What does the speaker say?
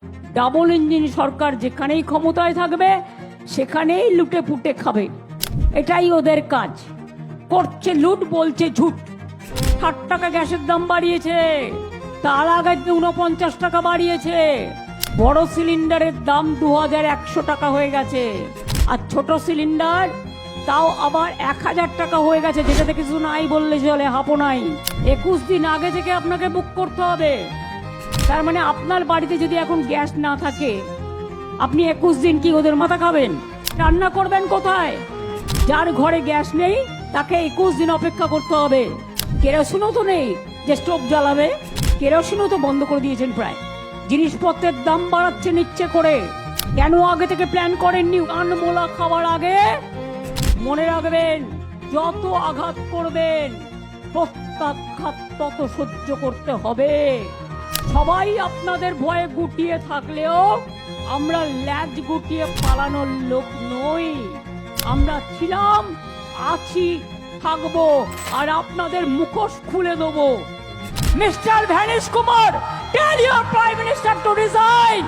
Double engine সরকার যেখানেই ক্ষমতায় থাকবে সেখানেই লুটে পুটে খাবে, এটাই ওদের কাজ। করছে লুট, বলছে ঝুট। 60 টাকা গ্যাসের দাম বাড়িয়েছে, তার আগে 49 টাকা বাড়িয়েছে। বড় সিলিন্ডারের দাম 2100 টাকা হয়ে গেছে, আর ছোট সিলিন্ডার তাও আবার 1000 টাকা হয়ে গেছে, যেটাতে কিছু নাই বললে চলে, হাপো নাই। 21 দিন আগে থেকে আপনাকে বুক করতে হবে। তার মানে আপনার বাড়িতে যদি এখন গ্যাস না থাকে, আপনি 21 দিন কি ওদের মাথা খাবেন? রান্না করবেন কোথায়? যার ঘরে গ্যাস নেই তাকে 21 দিন অপেক্ষা করতে হবে। কেরোসিনও তো নেই যে স্টোভ জ্বালাবে, কেরোসিনও তো বন্ধ করে দিয়েছেন প্রায়। জিনিসপত্রের দাম বাড়াচ্ছে নিচ্ছে করে। কেন আগে থেকে প্ল্যান করেননি? আনমোলা খাওয়ার আগে মনে রাখবেন, যত আঘাত করবেন প্রত্যাঘাত তত সহ্য করতে হবে। সবাই আপনাদের ভয়ে গুটিয়ে থাকলেও আমরা ল্যাজ গুটিয়ে পালানোর লোক নই। আমরা ছিলাম, আছি, থাকবো, আর আপনাদের মুখোশ খুলে দেবো। Mister Vanish Kumar, tell your prime minister to resign.